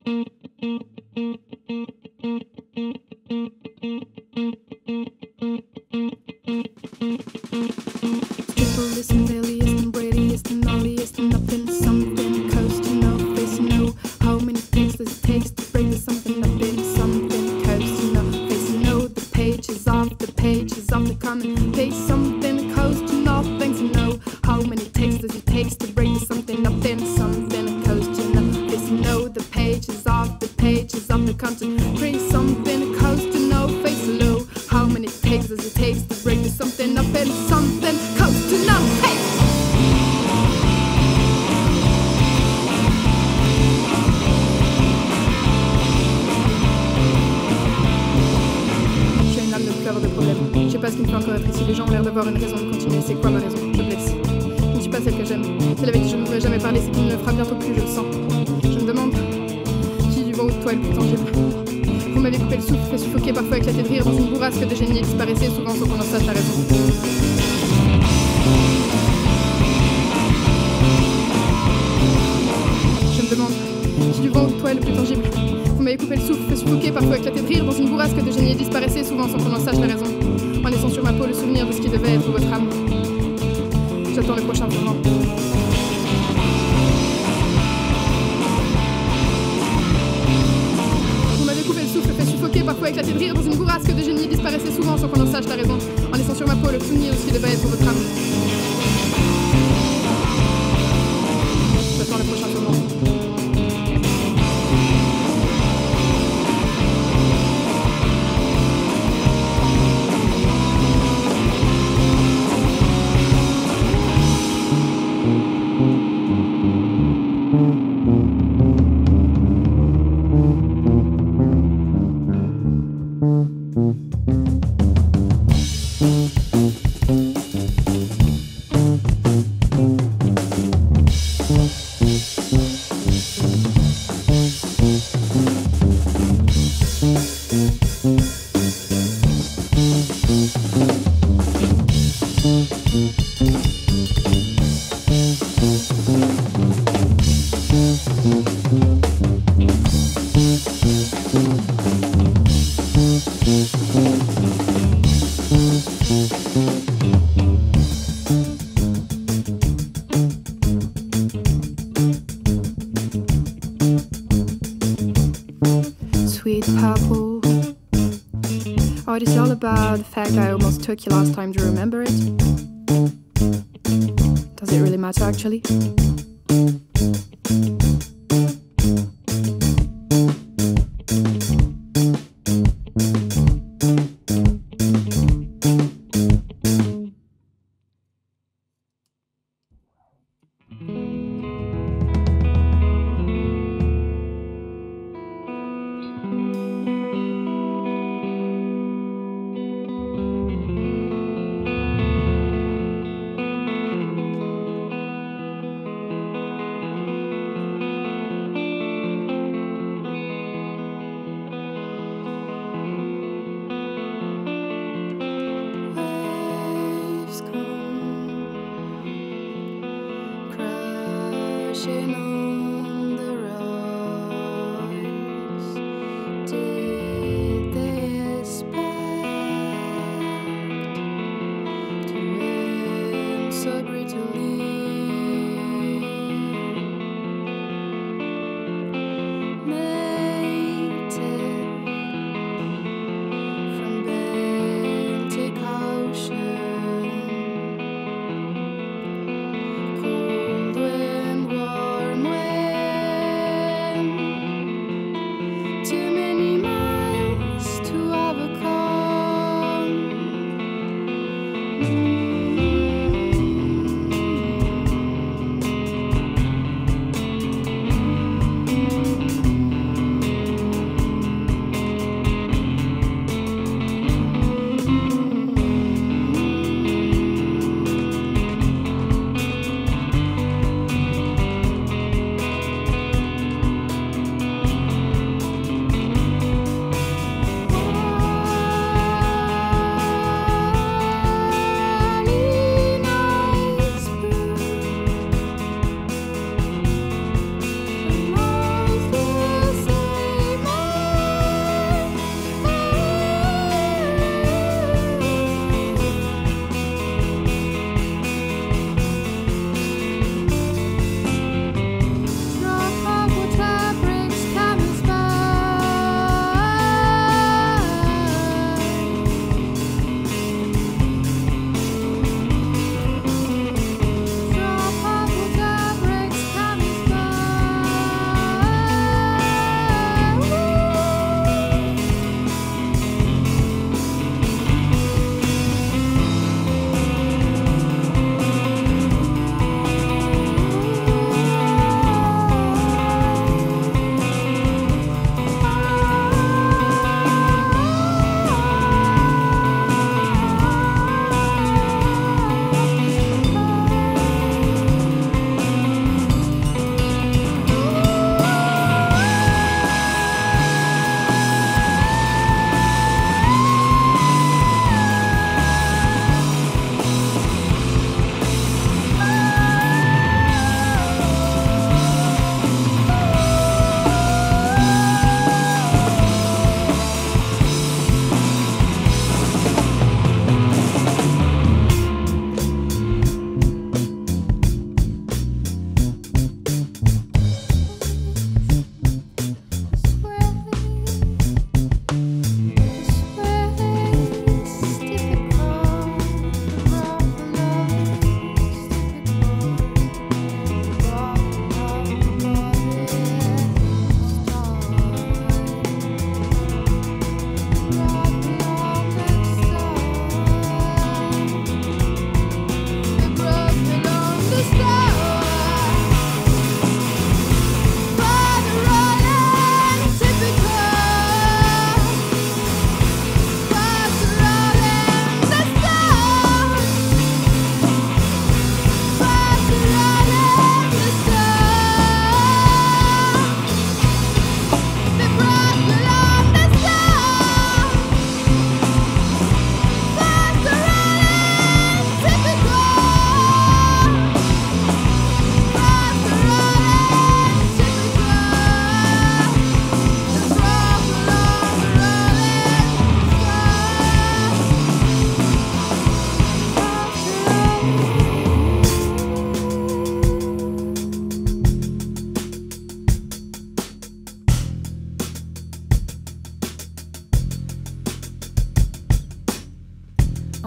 Triple-list and Baileyist and Bradyist and Nollyist and up in something coast to no face, no. How many takes does it take to break the something up in something coast to no face, no. The pages off the common page, something coast to nothing to know. How many takes does it take to break the something up in something coast to no face, no. The pages off the content page, something coast to no face, low. How many takes does it take to break the something up in something coast to no face? Je suis une âme de pleurs de problèmes. Je sais pas ce qui me fait encore être ici. Les gens ont l'air d'avoir une raison de continuer. C'est quoi ma raison? Je blesse. Je ne suis pas celle que j'aime. Celle avec qui je ne voudrais jamais parler, c'est qui ne le fera bientôt plus, je le sens. Je me demande qui du vent ou de toi est le plus tangible. Vous m'avez coupé le souffle, fait suffoquer, parfois éclater de rire dans une bourrasque de génie disparaissait souvent sans qu'on en sache la raison. Je me demande qui du vent ou de toi est le plus tangible. Vous m'avez coupé le souffle, fait suffoquer, parfois éclater de rire dans une bourrasque de génie disparaissait souvent sans qu'on en sache la raison, en laissant sur ma peau le souvenir de ce qui devait être votre âme. J'attends le prochain tournant. Parfois éclater de rire dans une bourrasque de génie disparaissait souvent sans qu'on en sache la raison, en laissant sur ma peau le souvenir de ce qui devait être votre âme. J'attends le prochain tournant. Oh, it's all about the fact I almost took you last time. Do you remember it? Does it really matter, actually? On the rise, did they expect to win so brutally? Native from Baltic Ocean, cold wind, warm wind.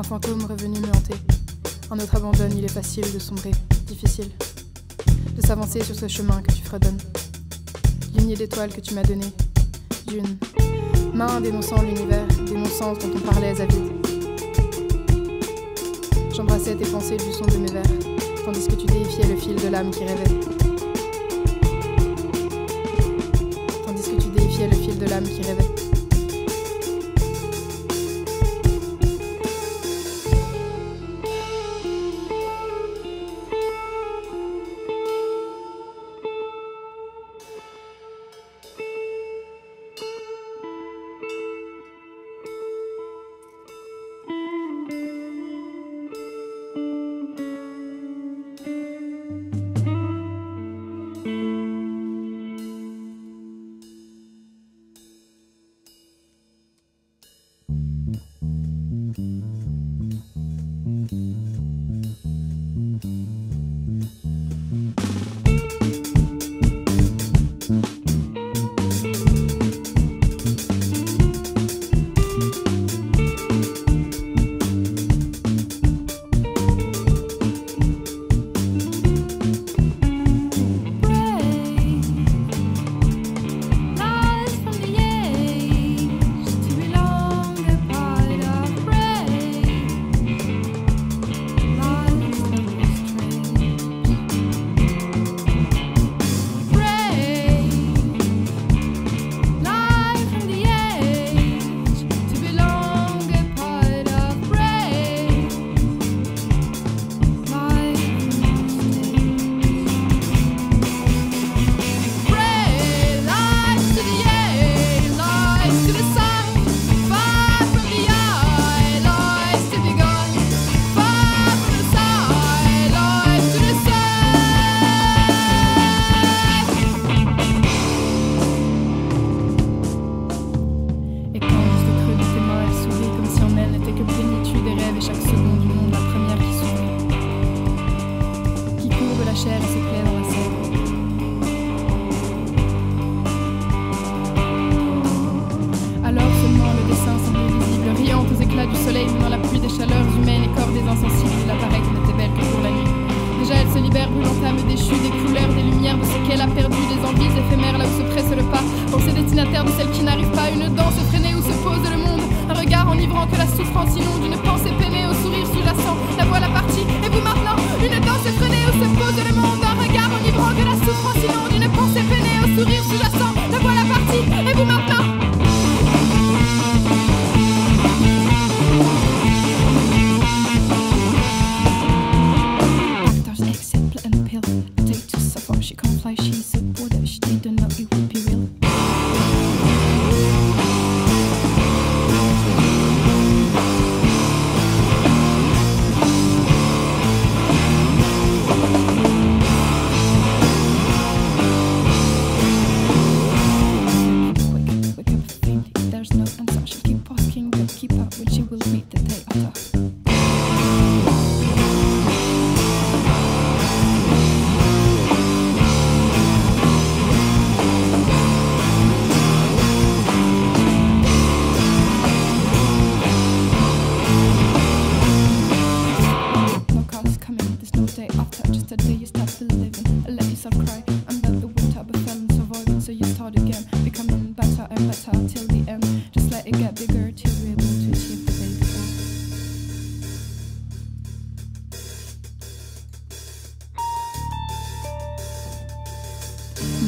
fantôme revenu me hanter. Un autre abandonne, il est facile de sombrer, difficile de s'avancer sur ce chemin que tu fredonnes. Lignée d'étoiles que tu m'as donné, d'une main dénonçant l'univers, dénonçant dont on parlait à vide. J'embrassais tes pensées du son de mes vers, tandis que tu déifiais le fil de l'âme qui rêvait. Tandis que tu déifiais le fil de l'âme qui rêvait.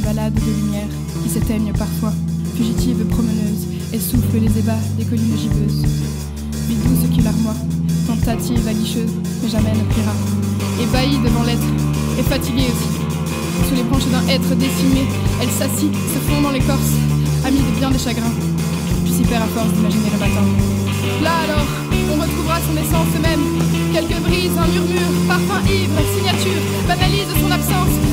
Balade de lumière qui s'éteignent parfois, fugitive promeneuse, et souffle les ébats des collines gibbeuses. Vie douce qui larmoie, tentative aguicheuse, mais jamais ne pliera. Ébahie devant l'être, et fatiguée aussi. Sous les branches d'un être décimé, elle s'assit, se fond dans l'écorce, amie de bien des chagrins, puis s'y perd à force d'imaginer le matin. Là alors, on retrouvera son essence même, quelques brises, un murmure, parfum ivre, signature, banalise son absence.